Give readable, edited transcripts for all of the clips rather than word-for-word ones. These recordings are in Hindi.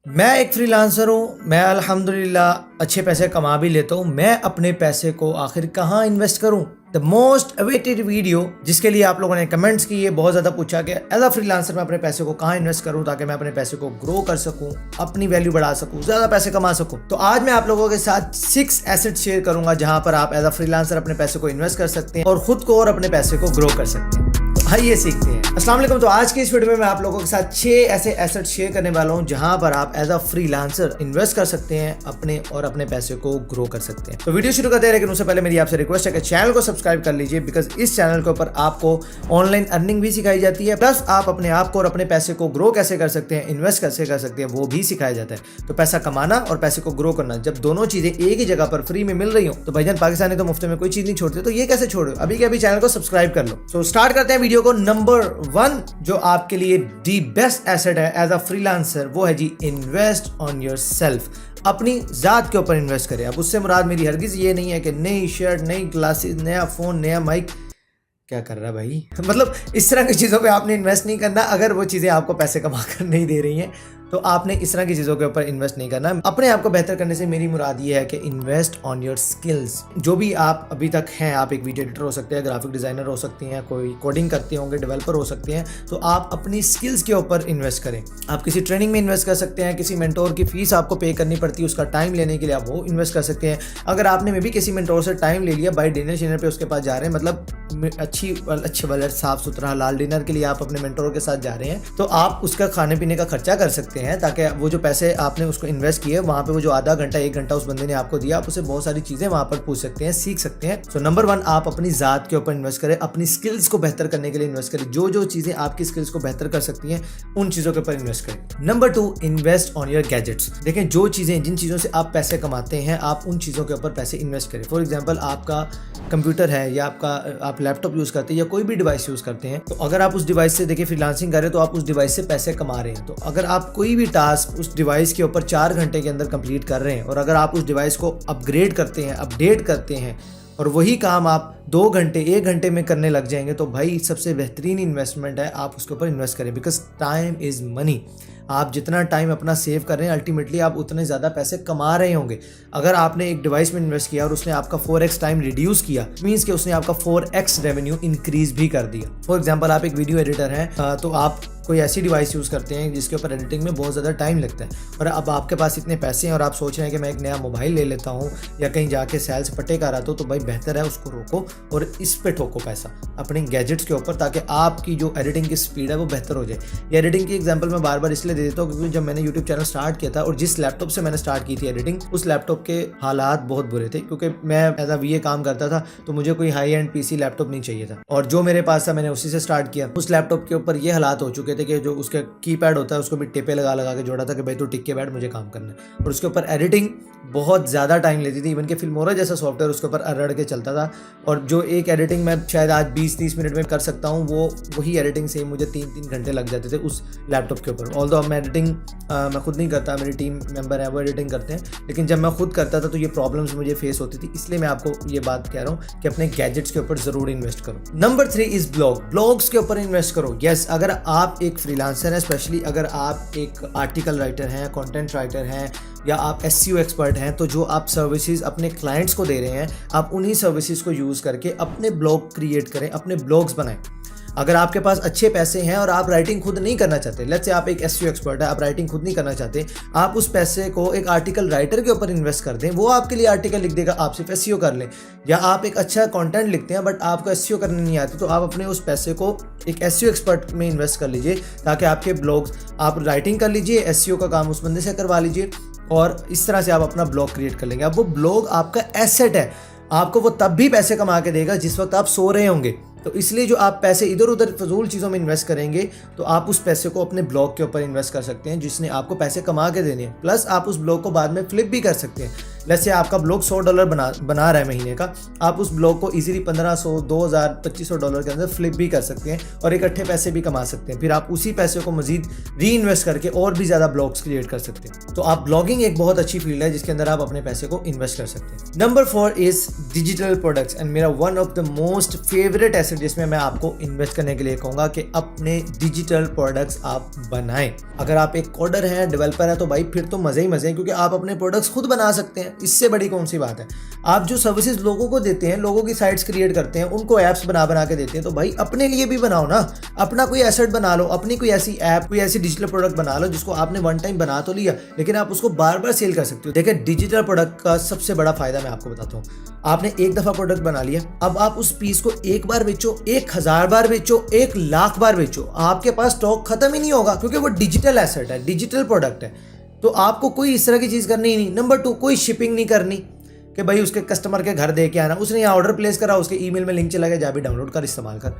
मैं एक फ्रीलांसर हूँ। मैं अल्हम्दुलिल्लाह अच्छे पैसे कमा भी लेता हूँ। मैं अपने पैसे को आखिर कहाँ इन्वेस्ट करूँ? द मोस्ट अवेटेड वीडियो जिसके लिए आप लोगों ने कमेंट्स किए, बहुत ज़्यादा पूछा कि एज अ फ्रीलांसर मैं अपने पैसे को कहाँ इन्वेस्ट करूँ ताकि मैं अपने पैसे को ग्रो कर सकूँ, अपनी वैल्यू बढ़ा सकूँ, ज़्यादा पैसे कमा सकूँ। तो आज मैं आप लोगों के साथ 6 एसेट शेयर करूँगा जहाँ पर आप एज अ फ्रीलांसर अपने पैसे को इन्वेस्ट कर सकते हैं और खुद को और अपने पैसे को ग्रो कर सकते हैं। आइए सीखते हैं। अस्सलाम वालेकुम। तो आज के इस वीडियो में मैं आप लोगों के साथ 6 ऐसे एसेट शेयर करने वाला हूं जहां पर आप एज अ फ्रीलांसर इन्वेस्ट कर सकते हैं अपने और अपने पैसे को ग्रो कर सकते हैं। तो वीडियो शुरू करते हैं, लेकिन उससे पहले मेरी आपसे रिक्वेस्ट है कि चैनल को सब्सक्राइब कर लीजिए, बिकॉज इस चैनल के ऊपर आपको ऑनलाइन अर्निंग भी सिखाई जाती है, प्लस आप अपने आप को और अपने पैसे को ग्रो कैसे कर सकते हैं, इन्वेस्ट कैसे कर सकते हैं, वो भी सिखाया जाता है। तो पैसा कमाना और पैसे को ग्रो करना, जब दोनों चीजें एक ही जगह पर फ्री में मिल रही हो तो भाईजान पाकिस्तानी तो मुफ्त में कोई चीज नहीं छोड़ते, तो ये कैसे छोड़ो? अभी के अभी चैनल को सब्सक्राइब कर लो। तो स्टार्ट करते हैं वीडियो को। नंबर 1 जो आपके लिए दी बेस्ट एसेट है एज अ फ्रीलांसर, वो है जी इन्वेस्ट ऑन योर सेल्फ। अपनी जात के ऊपर इन्वेस्ट करें। अब उससे मुराद मेरी हरगिज ये नहीं है कि नई शर्ट, नई ग्लासेस, नया फोन, नया माइक। क्या कर रहा भाई? मतलब इस तरह की चीज़ों पे आपने इन्वेस्ट नहीं करना। अगर वो चीज़ें आपको पैसे कमा कर नहीं दे रही हैं तो आपने इस तरह की चीज़ों के ऊपर इन्वेस्ट नहीं करना। अपने आप को बेहतर करने से मेरी मुराद ये है कि इन्वेस्ट ऑन योर स्किल्स। जो भी आप अभी तक हैं, आप एक वीडियो एडिटर हो सकते हैं, ग्राफिक डिज़ाइनर हो सकती हैं, कोई कोडिंग करते होंगे, डेवलपर हो सकते हैं, तो आप अपनी स्किल्स के ऊपर इन्वेस्ट करें। आप किसी ट्रेनिंग में इन्वेस्ट कर सकते हैं, किसी मेंटोर की फीस आपको पे करनी पड़ती है, उसका टाइम लेने के लिए आप वो इन्वेस्ट कर सकते हैं। अगर आपने मे भी किसी मेंटोर से टाइम ले लिया, बाई डिनर शिनर पे उसके पास जा रहे हैं, मतलब अच्छे वाले साफ सुथरा हलाल डिनर के लिए आप अपने मेंटोर के साथ जा रहे हैं, तो आप उसका खाने पीने का खर्चा कर सकते हैं, ताकि वो जो पैसे आपने उसको इन्वेस्ट किए वहां पे वो जो आधा घंटा 1 घंटा उस बंदे ने आपको दिया, आप उसे बहुत सारी चीजें वहां पर पूछ सकते हैं, सीख सकते हैं। सो नंबर 1 आप अपनी जात के ऊपर इन्वेस्ट करें, अपनी स्किल्स को बेहतर करने के लिए इन्वेस्ट करें। जो चीजें आपकी स्किल्स को बेहतर कर सकती हैं उन चीजों के ऊपर इन्वेस्ट करें। Number 2 invest on your gadgets. देखें, जिन चीजों से आप पैसे कमाते हैं, आप उन चीजों के ऊपर पैसे इन्वेस्ट करें। फॉर एग्जाम्पल, आपका कंप्यूटर है या आप लैपटॉप यूज करते हैं या कोई भी डिवाइस यूज करते हैं, तो अगर आप उस डिवाइस से देखिए फ्रीलांसिंग कर रहे हैं तो आप उस डिवाइस से पैसे कमा रहे हैं। तो अगर आप कोई भी टास्क उस डिवाइस के ऊपर 4 घंटे के अंदर कंप्लीट कर रहे हैं और अगर आप उस डिवाइस को अपग्रेड करते हैं, अपडेट करते हैं और वही काम आप 2 घंटे 1 घंटे में करने लग जाएंगे, तो भाई सबसे बेहतरीन इन्वेस्टमेंट है, आप उसके ऊपर इन्वेस्ट करें। Because time is money. आप जितना टाइम अपना सेव कर रहे हैं, अल्टीमेटली आप उतने ज़्यादा पैसे कमा रहे होंगे। अगर आपने एक डिवाइस में इन्वेस्ट किया और उसने आपका 4x टाइम रिड्यूस किया, मीन्स कि उसने आपका 4x रेवेन्यू इंक्रीज भी कर दिया। फॉर एग्जाम्पल, आप एक वीडियो एडिटर हैं, तो आप कोई ऐसी डिवाइस यूज़ करते हैं जिसके ऊपर एडिटिंग में बहुत ज़्यादा टाइम लगता है, और अब आपके पास इतने पैसे हैं और आप सोच रहे हैं कि मैं एक नया मोबाइल ले लेता हूँ या कहीं जाके सेल से पट्टे का आता हूँ, तो भाई बेहतर है उसको रोको और इस पे ठोको पैसा अपने गैजेट्स के ऊपर, ताकि आपकी जो एडिटिंग की स्पीड है वो बेहतर हो जाए। ये एडिटिंग की एग्जांपल मैं बार बार इसलिए दे देता हूँ क्योंकि जब मैंने यूट्यूब चैनल स्टार्ट किया था और जिस लैपटॉप से मैंने स्टार्ट की थी एडिटिंग, उस लैपटॉप के हालात बहुत बुरे थे, क्योंकि मैं एज अ VA काम करता था, तो मुझे कोई हाई एंड PC लैपटॉप नहीं चाहिए था, और जो मेरे पास था मैंने उसी से स्टार्ट किया। उस लैपटॉप के ऊपर ये हालात हो चुके थे कि जो उसके कीपैड होता है उसको भी टेपे लगा लगा के जोड़ा था कि भाई तू टिक के बैठ, मुझे काम करना है। और उसके ऊपर एडिटिंग बहुत ज़्यादा टाइम लेती थी। इवन के फिल्मोरा जैसा सॉफ्टवेयर उसके ऊपर अरड़ के चलता था, और जो एक एडिटिंग मैं शायद आज 20-30 मिनट में कर सकता हूँ, वही एडिटिंग से मुझे 3-3 घंटे लग जाते थे उस लैपटॉप के ऊपर। ऑल्दो मैं एडिटिंग मैं खुद नहीं करता, मेरी टीम मेंबर है वो एडिटिंग करते हैं, लेकिन जब मैं खुद करता था तो ये प्रॉब्लम्स मुझे फेस होती थी। इसलिए मैं आपको ये बात कह रहा हूँ कि अपने गैजेट्स के ऊपर ज़रूर इन्वेस्ट करो। नंबर 3 इज़ ब्लॉग्स के ऊपर इन्वेस्ट करो। यस, अगर आप एक फ्रीलांसर हैं, स्पेशली अगर आप एक आर्टिकल राइटर हैं, कंटेंट राइटर हैं, या आप SEO एक्सपर्ट हैं, तो जो आप सर्विसेज अपने क्लाइंट्स को दे रहे हैं, आप उन्हीं सर्विसेज को यूज़ करके अपने ब्लॉग क्रिएट करें, अपने ब्लॉग्स बनाएं। अगर आपके पास अच्छे पैसे हैं और आप राइटिंग खुद नहीं करना चाहते, लेट्स से आप एक SEO एक्सपर्ट है, आप राइटिंग खुद नहीं करना चाहते, आप उस पैसे को एक आर्टिकल राइटर के ऊपर इन्वेस्ट कर दें, वो आपके लिए आर्टिकल लिख देगा, आप सिर्फ SEO कर लें। या आप एक अच्छा कंटेंट लिखते हैं बट आपको SEO करने नहीं आती, तो आप अपने उस पैसे को एक SEO एक्सपर्ट में इन्वेस्ट कर लीजिए, ताकि आपके ब्लॉग्स, आप राइटिंग कर लीजिए, SEO का काम उस बंदे से करवा लीजिए, और इस तरह से आप अपना ब्लॉग क्रिएट कर लेंगे। अब वो ब्लॉग आपका एसेट है, आपको वो तब भी पैसे कमा के देगा जिस वक्त आप सो रहे होंगे। तो इसलिए जो आप पैसे इधर उधर फजूल चीज़ों में इन्वेस्ट करेंगे, तो आप उस पैसे को अपने ब्लॉग के ऊपर इन्वेस्ट कर सकते हैं जिसने आपको पैसे कमा के देने हैं, प्लस आप उस ब्लॉग को बाद में फ्लिप भी कर सकते हैं। जैसे आपका ब्लॉग $100 बना रहा है महीने का, आप उस ब्लॉग को इजीली 1500, 2000, $2500 के अंदर फ्लिप भी कर सकते हैं और इकट्ठे पैसे भी कमा सकते हैं। फिर आप उसी पैसे को मजीद री इन्वेस्ट करके और भी ज़्यादा ब्लॉग्स क्रिएट कर सकते हैं। तो आप ब्लॉगिंग एक बहुत अच्छी फील्ड है जिसके अंदर आप अपने पैसे को इन्वेस्ट कर सकते हैं। Number 4 is digital products and मेरा one of the most favourite asset जिसमें मैं आपको इन्वेस्ट करने के लिए कहूँगा कि अपने डिजिटल प्रोडक्ट्स आप बनाएं। अगर आप एक कोडर है, डेवलपर है, तो भाई फिर तो मज़े ही मज़े हैं, क्योंकि आप अपने प्रोडक्ट्स खुद बना सकते हैं। इससे बड़ी कौन सी बात है। आप जो सर्विसेज लोगों को देते हैं, लोगों की साइट्स क्रिएट करते हैं, उनको ऐप्स बना के देते हैं, तो भाई अपने लिए भी बनाओ ना। अपना कोई एसेट बना लो, अपनी कोई ऐसी ऐप, कोई ऐसी डिजिटल प्रोडक्ट बना लो जिसको आपने वन टाइम बना तो लिया, लेकिन आप उसको बार बार सेल कर सकते हो। देखिए, डिजिटल प्रोडक्ट का सबसे बड़ा फायदा मैं आपको बताता हूँ। आपने एक दफ़ा प्रोडक्ट बना लिया, अब आप उस पीस को एक बार बेचो, 1000 बार बेचो, 1,00,000 बार बेचो, आपके पास स्टॉक खत्म ही नहीं होगा, क्योंकि वो डिजिटल एसेट है, डिजिटल प्रोडक्ट है। तो आपको कोई इस तरह की चीज़ करनी ही नहीं। नंबर 2, कोई शिपिंग नहीं करनी कि भाई उसके कस्टमर के घर दे के आना, उसने यहाँ ऑर्डर प्लेस करा, उसके ईमेल में लिंक चला गया, जा भी डाउनलोड कर, इस्तेमाल कर।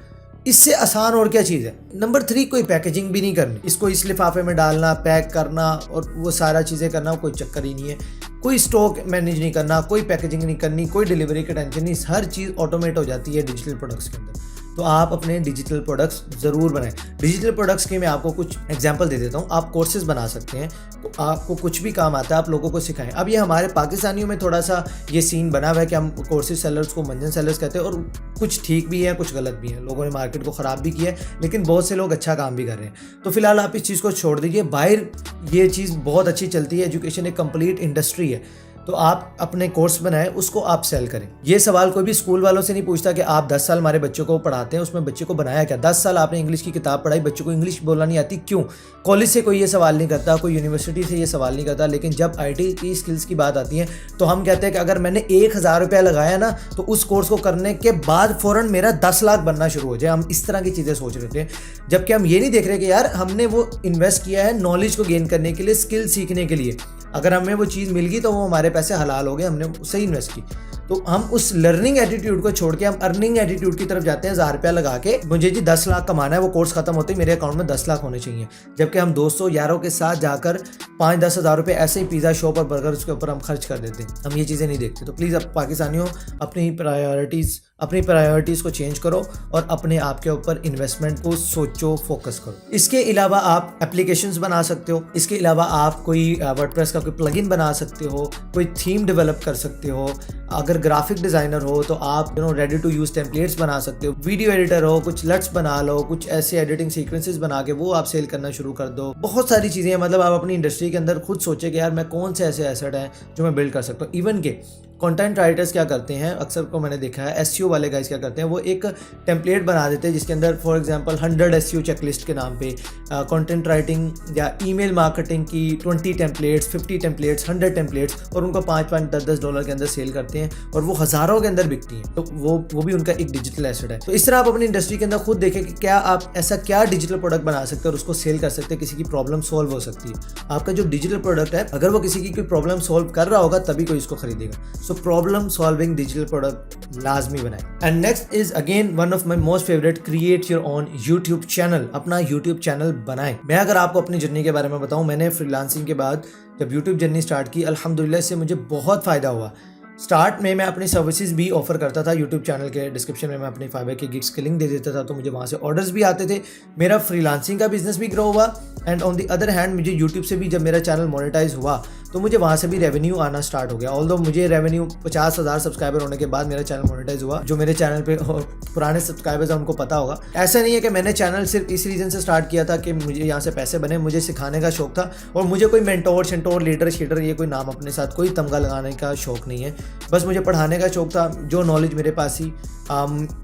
इससे आसान और क्या चीज़ है। नंबर 3, कोई पैकेजिंग भी नहीं करनी, इसको इस लिफाफे में डालना, पैक करना और वो सारा चीज़ें करना, कोई चक्कर ही नहीं है। कोई स्टॉक मैनेज नहीं करना, कोई पैकेजिंग नहीं करनी, कोई डिलीवरी की टेंशन नहीं, हर चीज़ ऑटोमेट हो जाती है डिजिटल प्रोडक्ट्स के अंदर। तो आप अपने डिजिटल प्रोडक्ट्स ज़रूर बनाएं। डिजिटल प्रोडक्ट्स के मैं आपको कुछ एग्जांपल दे देता हूँ। आप कोर्सेज बना सकते हैं, तो आपको कुछ भी काम आता है, आप लोगों को सिखाएं। अब ये हमारे पाकिस्तानियों में थोड़ा सा ये सीन बना हुआ है कि हम कोर्सेज सेलर्स को मंजन सेलर्स कहते हैं, और कुछ ठीक भी है, कुछ गलत भी है। लोगों ने मार्केट को ख़राब भी किया है, लेकिन बहुत से लोग अच्छा काम भी कर रहे हैं। तो फिलहाल आप इस चीज़ को छोड़ दीजिए। बाहर ये चीज़ बहुत अच्छी चलती है, एजुकेशन एक कंप्लीट इंडस्ट्री है। तो आप अपने कोर्स बनाएं, उसको आप सेल करें। ये सवाल कोई भी स्कूल वालों से नहीं पूछता कि आप 10 साल हमारे बच्चों को पढ़ाते हैं, उसमें बच्चे को बनाया क्या। 10 साल आपने इंग्लिश की किताब पढ़ाई, बच्चों को इंग्लिश बोलना नहीं आती, क्यों? कॉलेज से कोई ये सवाल नहीं करता, कोई यूनिवर्सिटी से ये सवाल नहीं करता। लेकिन जब IT की स्किल्स की बात आती है तो हम कहते हैं कि अगर मैंने 1000 रुपया लगाया ना, तो उस कोर्स को करने के बाद फ़ौरन मेरा 10 लाख बनना शुरू हो जाए। हम इस तरह की चीज़ें सोच रहे थे, जबकि हम ये नहीं देख रहे कि यार हमने वो इन्वेस्ट किया है नॉलेज को गेन करने के लिए, स्किल सीखने के लिए। अगर हमें वो चीज़ मिल गई तो वो हमारे पैसे हलाल हो गए, हमने सही इन्वेस्ट की। तो हम उस लर्निंग एटीट्यूड को छोड़ के हम अर्निंग एटीट्यूड की तरफ जाते हैं। 1000 रुपया लगा के मुझे जी 10 लाख कमाना है, वो कोर्स खत्म होते ही मेरे अकाउंट में 10 लाख होने चाहिए। जबकि हम दोस्तों यारों के साथ जाकर 5-10 हज़ार रुपये ऐसे ही पिज़्ज़ा शॉप और बर्गर के ऊपर हम खर्च कर देते हैं। हम ये चीज़ें नहीं देखते। तो प्लीज़ अब पाकिस्तानियों अपनी प्रायोरिटीज़ को चेंज करो और अपने आप के ऊपर इन्वेस्टमेंट को सोचो, फोकस करो। इसके अलावा आप एप्लीकेशंस बना सकते हो। इसके अलावा आप कोई वर्डप्रेस का कोई प्लगइन बना सकते हो, कोई थीम डेवलप कर सकते हो। अगर ग्राफिक डिज़ाइनर हो तो आप रेडी टू यूज़ टेम्पलेट्स बना सकते हो। वीडियो एडिटर हो, कुछ लट्स बना लो, कुछ ऐसे एडिटिंग सीक्वेंसेस बना के वो आप सेल करना शुरू कर दो। बहुत सारी चीज़ें, मतलब आप अपनी इंडस्ट्री के अंदर खुद सोचे कि यार मैं कौन से ऐसे एसेट हैं जो मैं बिल्ड कर सकता हूँ। इवन के कंटेंट राइटर्स क्या करते हैं, अक्सर को मैंने देखा है, SEO वाले गाइस क्या करते हैं, वो एक टेम्पलेट बना देते हैं जिसके अंदर फॉर एग्जांपल 100 SEO चेकलिस्ट के नाम पे कंटेंट राइटिंग या ईमेल मार्केटिंग की 20 टेम्पलेट्स, 50 टेम्पलेट्स, 100 टेम्पलेट्स, और उनको $5, $10 के अंदर सेल करते हैं और वो हज़ारों के अंदर बिकती हैं। तो वो भी उनका एक डिजिटल एसेट है। तो इस तरह आप अपनी इंडस्ट्री के अंदर खुद देखें कि क्या आप ऐसा क्या डिजिटल प्रोडक्ट बना सकते हैं और उसको सेल कर सकते हैं, किसी की प्रॉब्लम सॉल्व हो सकती है। आपका जो डिजिटल प्रोडक्ट है, अगर वो किसी की कोई प्रॉब्लम सॉल्व कर रहा होगा तभी कोई इसको खरीदेगा। So problem solving digital product लाजमी बनाए। And next is again one of my most favourite, create your own YouTube channel. अपना यूट्यूब चैनल बनाएं। मैं अगर आपको अपनी जर्नी के बारे में बताऊं, मैंने फ्रीलांसिंग के बाद जब यूट्यूब जर्नी स्टार्ट की, अल्हम्दुलिल्लाह इससे मुझे बहुत फ़ायदा हुआ। स्टार्ट में मैं अपनी सर्विसेज भी ऑफर करता था। यूट्यूब चैनल के डिस्क्रिप्शन में मैं अपनी फाइबर की गिग्स की लिंक दे देता था, तो मुझे वहाँ से ऑर्डर्स भी आते थे। मेरा फ्रीलांसिंग का बिजनेस भी ग्रो हुआ and on the other hand मुझे यूट्यूब से भी, जब मेरा चैनल मोनेटाइज हुआ तो मुझे वहाँ से भी रेवेन्यू आना स्टार्ट हो गया। ऑल्दो मुझे रेवेन्यू 50,000 सब्सक्राइबर होने के बाद मेरा चैनल मोनेटाइज हुआ। जो मेरे चैनल पे पुराने सब्सक्राइबर्स हैं उनको पता होगा। ऐसा नहीं है कि मैंने चैनल सिर्फ इस रीज़न से स्टार्ट किया था कि मुझे यहाँ से पैसे बने, मुझे सिखाने का शौक था और मुझे कोई मेंटोर शेंटोर लीडर शीडर ये कोई नाम अपने साथ कोई तमगा लगाने का शौक नहीं है। बस मुझे पढ़ाने का शौक था। जो नॉलेज मेरे पास थी,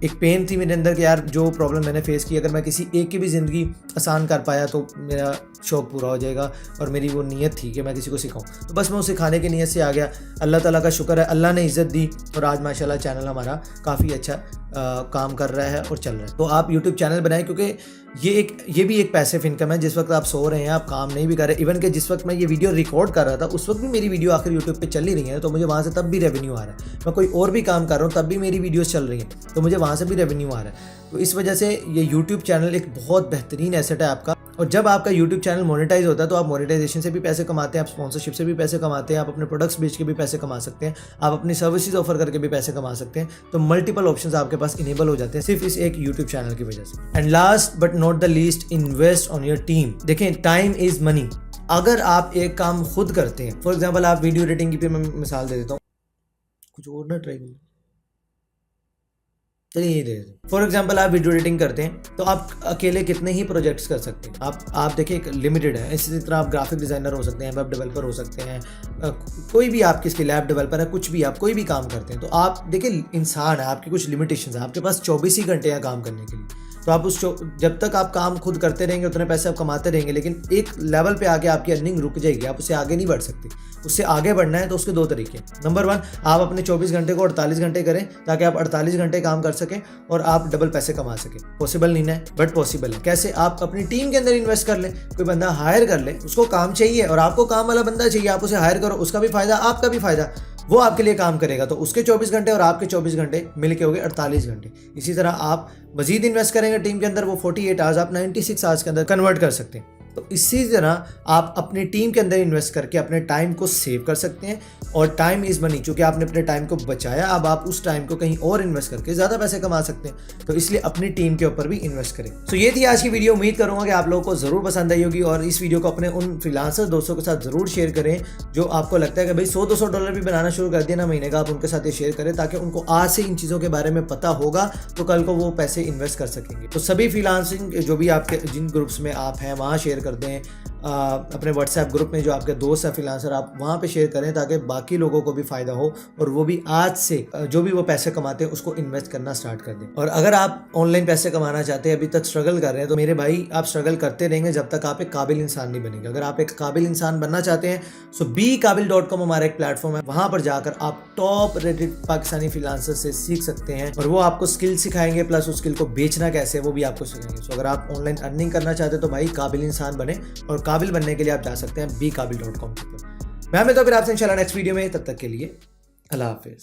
एक पेन थी मेरे अंदर कि यार जो प्रॉब्लम मैंने फेस की, अगर मैं किसी एक की भी ज़िंदगी आसान कर पाया तो मेरा शौक पूरा हो जाएगा। और मेरी वो नीयत थी कि मैं किसी को सिखाऊं, तो बस मैं उसे सिखाने की नीयत से आ गया। अल्लाह ताला का शुक्र है, अल्लाह ने इज़्ज़त दी और आज माशाल्लाह चैनल हमारा काफ़ी अच्छा काम कर रहा है और चल रहा है। तो आप यूट्यूब चैनल बनाएं, क्योंकि ये भी एक पैसिव इनकम है। जिस वक्त आप सो रहे हैं, आप काम नहीं भी कर रहे, इवन कि जिस वक्त मैं ये वीडियो रिकॉर्ड कर रहा था उस वक्त भी मेरी वीडियो आखिर यूट्यूब पे चल ही रही है, तो मुझे वहाँ से तब भी रेवेन्यू आ रहा है। मैं कोई और भी काम कर रहा हूँ तब भी मेरी वीडियोस चल रही हैं, तो मुझे वहाँ से भी रेवेन्यू आ रहा है। तो इस वजह से ये यूट्यूब चैनल एक बहुत बेहतरीन एसेट है आपका और जब आपका यूट्यूब चैनल मोनेटाइज होता है तो आप मोनेटाइजेशन से भी पैसे कमाते हैं, आप स्पॉन्सरशिप से भी पैसे कमाते हैं, आप अपने प्रोडक्ट्स बेच के भी पैसे कमा सकते हैं, आप अपनी सर्विसेज ऑफर करके भी पैसे कमा सकते हैं। तो मल्टीपल ऑप्शंस आपके पास इनेबल हो जाते हैं सिर्फ इस एक यूट्यूब चैनल की वजह से। And last but not the least, invest on your team. देखें, टाइम इज मनी। अगर आप एक काम खुद करते हैं, फॉर एग्जाम्पल आप वीडियो एडिटिंग की भी मैं मिसाल दे देता हूँ, कुछ और ना ट्राई करिए, चलिए ये दे देते। फॉर एग्जाम्पल आप वीडियो एडिटिंग करते हैं तो आप अकेले कितने ही प्रोजेक्ट्स कर सकते हैं। आप देखिए एक लिमिटेड है। इसी तरह आप ग्राफिक डिज़ाइनर हो सकते हैं, वेब डेवलपर हो सकते हैं, कोई भी आपकी स्किल, ऐप डेवलपर है, कुछ भी आप कोई भी काम करते हैं तो आप देखिए इंसान है, आपकी कुछ लिमिटेशंस है, आपके पास 24 ही घंटे हैं काम करने के लिए। तो आप जब तक आप काम खुद करते रहेंगे उतने पैसे आप कमाते रहेंगे, लेकिन एक लेवल पे आके आपकी अर्निंग रुक जाएगी, आप उससे आगे नहीं बढ़ सकते। उससे आगे बढ़ना है तो उसके दो तरीके। नंबर 1, आप अपने 24 घंटे को 48 घंटे करें ताकि आप 48 घंटे काम कर सकें और आप डबल पैसे कमा सकें। पॉसिबल नहीं है बट पॉसिबल है। कैसे? आप अपनी टीम के अंदर इन्वेस्ट कर लें, कोई बंदा हायर कर ले, उसको काम चाहिए और आपको काम वाला बंदा चाहिए, आप उसे हायर करो, उसका भी फायदा आपका भी फायदा, वो आपके लिए काम करेगा। तो उसके 24 घंटे और आपके 24 घंटे मिल के हो गए 48 घंटे। इसी तरह आप मजीद इन्वेस्ट करेंगे टीम के अंदर, वो 48 आवर्स आप 96 आवर्स के अंदर कन्वर्ट कर सकते हैं। तो इसी तरह आप अपनी टीम के अंदर इन्वेस्ट करके अपने टाइम को सेव कर सकते हैं। और टाइम इज़ मनी, चूँकि आपने अपने टाइम को बचाया, अब आप उस टाइम को कहीं और इन्वेस्ट करके ज़्यादा पैसे कमा सकते हैं। तो इसलिए अपनी टीम के ऊपर भी इन्वेस्ट करें। तो ये थी आज की वीडियो। उम्मीद करूँगा कि आप लोगों को ज़रूर पसंद आई होगी और इस वीडियो को अपने उन फ्रीलांसर दोस्तों के साथ ज़रूर शेयर करें जो आपको लगता है कि भाई $100-200 भी बनाना शुरू कर दिया ना महीने का, आप उनके साथ ये शेयर करें ताकि उनको आज से इन चीज़ों के बारे में पता होगा तो कल को वो पैसे इन्वेस्ट कर सकेंगे। तो सभी फ्रीलांसिंग जो भी आपके जिन ग्रुप्स में आप हैं वहाँ शेयर कर दें, अपने व्हाट्सएप ग्रुप में जो आपके दोस्त हैं फ्रीलांसर, आप वहाँ पे शेयर करें ताकि बाकी लोगों को भी फ़ायदा हो और वो भी आज से जो भी वो पैसे कमाते हैं उसको इन्वेस्ट करना स्टार्ट कर दें। और अगर आप ऑनलाइन पैसे कमाना चाहते हैं, अभी तक स्ट्रगल कर रहे हैं, तो मेरे भाई आप स्ट्रगल करते रहेंगे जब तक आप एक काबिल इंसान नहीं बनेंगे। अगर आप एक काबिल इंसान बनना चाहते हैं सो beकाबिल.com हमारा एक प्लेटफॉर्म है, वहाँ पर जाकर आप टॉप रेटेड पाकिस्तानी फ्रीलांसर से सीख सकते हैं और वो आपको स्किल सिखाएंगे, प्लस उस स्किल को बेचना कैसे वो भी आपको सिखाएंगे। सो अगर आप ऑनलाइन अर्निंग करना चाहते हैं तो भाई काबिल इंसान बने, और काबिल बनने के लिए आप जा सकते हैं beकाबिल.com के ऊपर। मैं तो फिर आपसे इंशाल्लाह नेक्स्ट वीडियो में, तब तक के लिए अल्लाह हाफिज़।